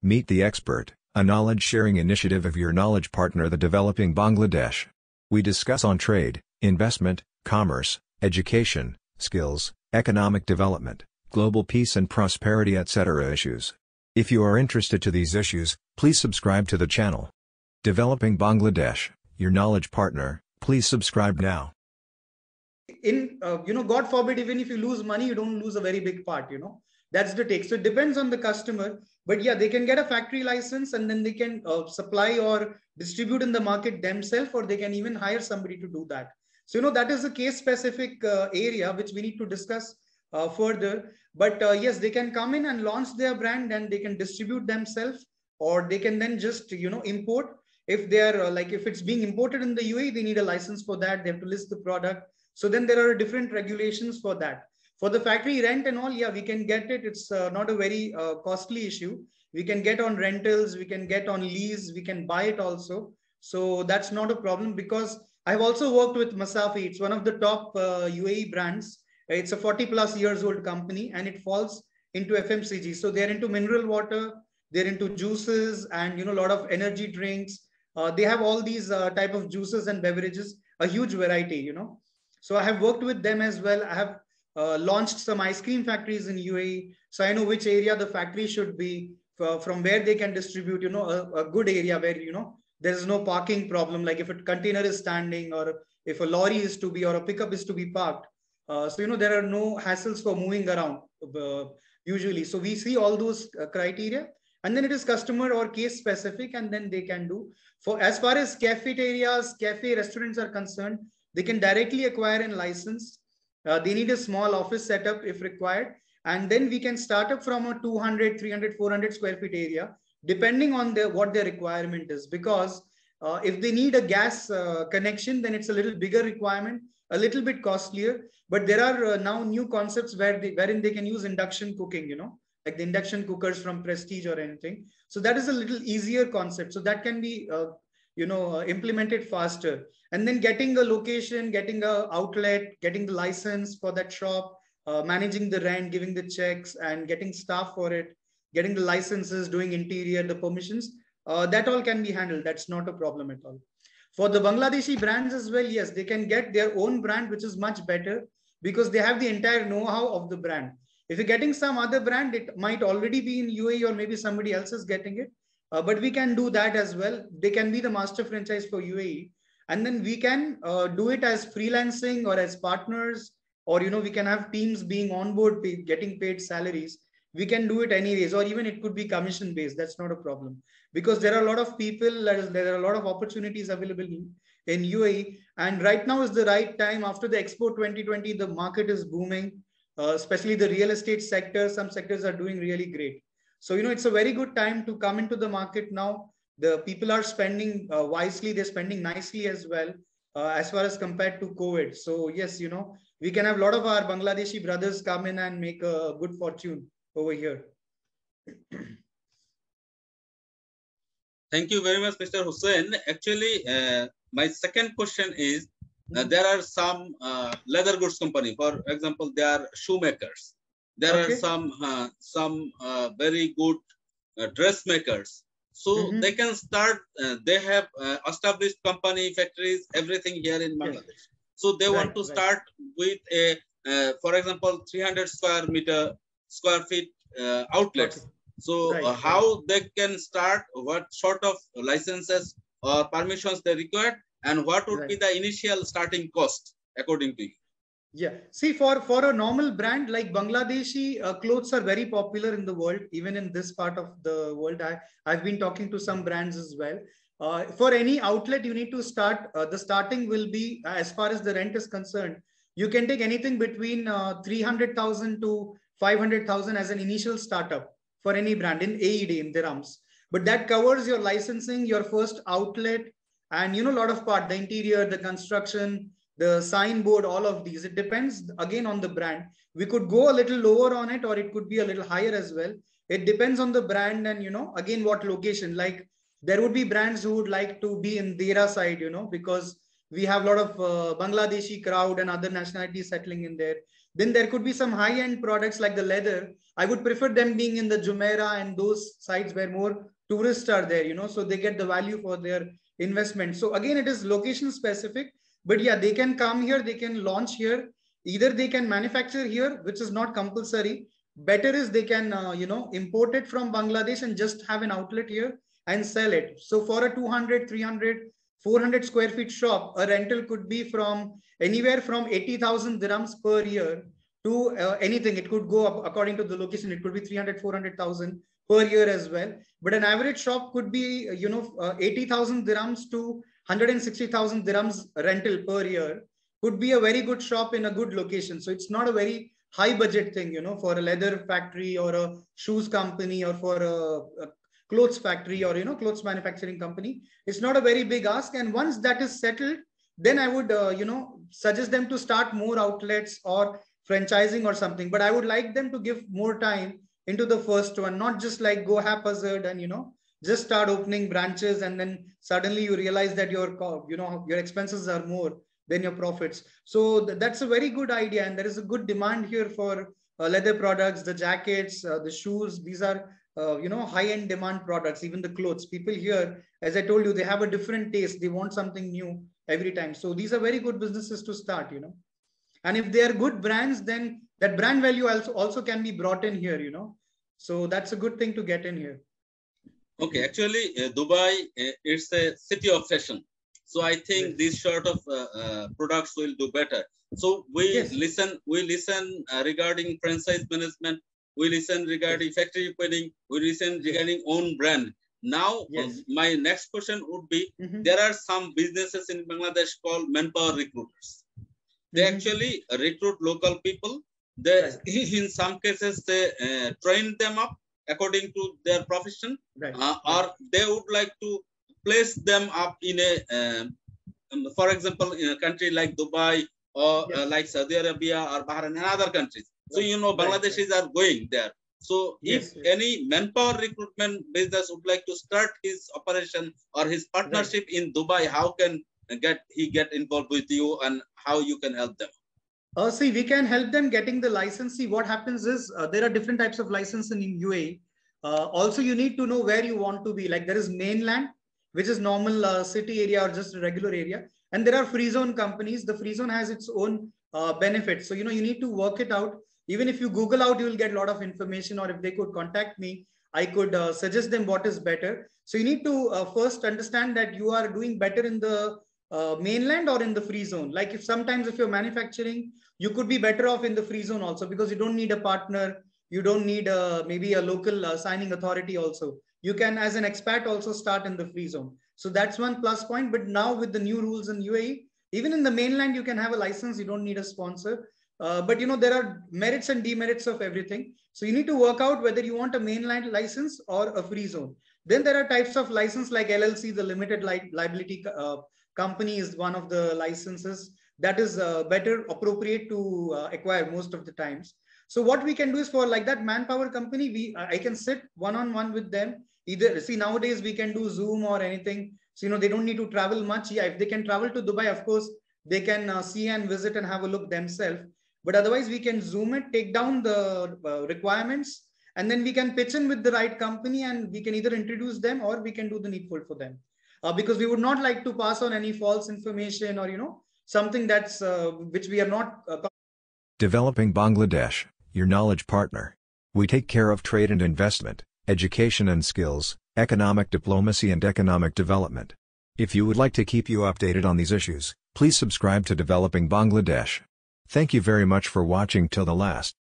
Meet the Expert, a knowledge-sharing initiative of your knowledge partner, the Developing Bangladesh. We discuss on trade, investment, commerce, education, skills, economic development, global peace and prosperity, etc. issues. If you are interested to these issues, please subscribe to the channel. Developing Bangladesh, your knowledge partner, please subscribe now. God forbid, even if you lose money, you don't lose a very big part, That's the take. So it depends on the customer. But yeah, they can get a factory license and then they can supply or distribute in the market themselves, or they can even hire somebody to do that. So, that is a case specific area which we need to discuss further. But yes, they can come in and launch their brand and they can distribute themselves, or they can then just, import. If they are if it's being imported in the UAE, they need a license for that. They have to list the product. So then there are different regulations for that. For the factory rent and all, yeah, we can get it. It's not a very costly issue. We can get on rentals, we can get on lease, we can buy it also. So that's not a problem, because I've also worked with Masafi. It's one of the top UAE brands. It's a 40+ years old company and it falls into FMCG. So they're into mineral water, they're into juices and, a lot of energy drinks. They have all these type of juices and beverages, a huge variety, So I have worked with them as well. I have launched some ice cream factories in UAE. So I know which area the factory should be, from where they can distribute, a good area where, there is no parking problem. Like if a container is standing, or if a lorry is to be, or a pickup is to be parked. So, there are no hassles for moving around usually. So we see all those criteria, and then it is customer or case specific, and then they can do. For as far as cafeterias, cafe restaurants are concerned, they can directly acquire a license. They need a small office setup if required. And then we can start up from a 200, 300, 400 square feet area, depending on what their requirement is. Because if they need a gas connection, then it's a little bigger requirement, a little bit costlier. But there are now new concepts wherein they can use induction cooking, like the induction cookers from Prestige or anything. So that is a little easier concept. So that can be, implemented faster. And then getting a location, getting an outlet, getting the license for that shop, managing the rent, giving the checks and getting staff for it, getting the licenses, doing interior, the permissions, that all can be handled. That's not a problem at all. For the Bangladeshi brands as well, yes, they can get their own brand, which is much better because they have the entire know-how of the brand. If you're getting some other brand, it might already be in UAE or maybe somebody else is getting it. But we can do that as well. They can be the master franchise for UAE. And then we can do it as freelancing or as partners, or, we can have teams being on board, getting paid salaries. We can do it anyways, or even it could be commission based. That's not a problem, because there are a lot of people, there are a lot of opportunities available in UAE. And right now is the right time. After the Expo 2020, the market is booming, especially the real estate sector. Some sectors are doing really great. So, it's a very good time to come into the market now. The people are spending wisely. They're spending nicely as well, as far as compared to COVID. So yes, we can have a lot of our Bangladeshi brothers come in and make a good fortune over here. Thank you very much, Mr. Hussain. Actually, my second question is, there are some leather goods company. For example, they are shoemakers. There are some very good dressmakers. So they can start, they have established company, factories, everything here in Bangladesh. So they want to start with a, for example, 300 square feet outlets. So how they can start, what sort of licenses or permissions they require, and what would be the initial starting cost according to you? Yeah, see, for a normal brand like Bangladeshi clothes are very popular in the world, even in this part of the world. I've been talking to some brands as well. For any outlet, you need to start. The starting will be, as far as the rent is concerned, you can take anything between 300,000 to 500,000 as an initial startup for any brand in AED, in dirhams. But that covers your licensing, your first outlet, and a lot of part, the interior, the construction, the signboard, all of these. It depends again on the brand. We could go a little lower on it, or it could be a little higher as well. It depends on the brand and, again, what location. Like there would be brands who would like to be in Dera side, because we have a lot of Bangladeshi crowd and other nationalities settling in there. Then there could be some high-end products like the leather, I would prefer them being in the Jumeirah and those sites where more tourists are there, so they get the value for their investment. So again, it is location specific, but yeah, they can come here, they can launch here. Either they can manufacture here, which is not compulsory. Better is they can, import it from Bangladesh and just have an outlet here and sell it. So for a 200, 300, 400 square feet shop, a rental could be from anywhere from 80,000 dirhams per year to anything. It could go up according to the location. It could be 300, 400,000 per year as well. But an average shop could be, 80,000 dirhams to 160,000 dirhams rental per year. Could be a very good shop in a good location. So it's not a very high budget thing, for a leather factory or a shoes company or for a clothes factory or, clothes manufacturing company. It's not a very big ask. And once that is settled, then I would, suggest them to start more outlets or franchising or something. But I would like them to give more time into the first one, not just like go haphazard and, just start opening branches. And then suddenly you realize that your expenses are more than your profits. So that's a very good idea. And there is a good demand here for leather products, the jackets, the shoes. These are, high-end demand products, even the clothes. People here, as I told you, they have a different taste. They want something new every time. So these are very good businesses to start, And if they are good brands, then that brand value also can be brought in here, So that's a good thing to get in here. Okay, actually, Dubai, it's a city of fashion. So I think these sort of products will do better. So we listen regarding franchise management. We listen regarding factory opening. We listen regarding own brand. Now, my next question would be, there are some businesses in Bangladesh called manpower recruiters. They actually recruit local people. They, in some cases, they train them up according to their profession, or they would like to place them up in a, for example, in a country like Dubai or like Saudi Arabia or Bahrain and other countries. So, Bangladeshis are going there. So if any manpower recruitment business would like to start his operation or his partnership in Dubai, how can he get involved with you and how you can help them? See, we can help them getting the license. See, what happens is there are different types of license in UAE. Also, you need to know where you want to be. Like there is mainland, which is normal city area or just a regular area. And there are free zone companies. The free zone has its own benefits. So, you need to work it out. Even if you Google out, you will get a lot of information, or if they could contact me, I could suggest them what is better. So you need to first understand that you are doing better in the mainland or in the free zone. Like if you're manufacturing, you could be better off in the free zone also, because you don't need a partner. You don't need maybe a local signing authority also. You can, as an expat, also start in the free zone. So that's one plus point. But now with the new rules in UAE, even in the mainland, you can have a license. You don't need a sponsor. But there are merits and demerits of everything. So you need to work out whether you want a mainland license or a free zone. Then there are types of license like LLC, the limited liability company is one of the licenses that is better appropriate to acquire most of the times. So what we can do is, for like that manpower company, I can sit one-on-one with them. Either, see, nowadays we can do Zoom or anything. So, they don't need to travel much. Yeah, if they can travel to Dubai, of course, they can see and visit and have a look themselves. But otherwise, we can Zoom it, take down the requirements, and then we can pitch in with the right company, and we can either introduce them or we can do the needful for them. Because we would not like to pass on any false information or, something that's which we are not. Developing Bangladesh, your knowledge partner. We take care of trade and investment, education and skills, economic diplomacy and economic development. If you would like to keep you updated on these issues, please subscribe to Developing Bangladesh. Thank you very much for watching till the last.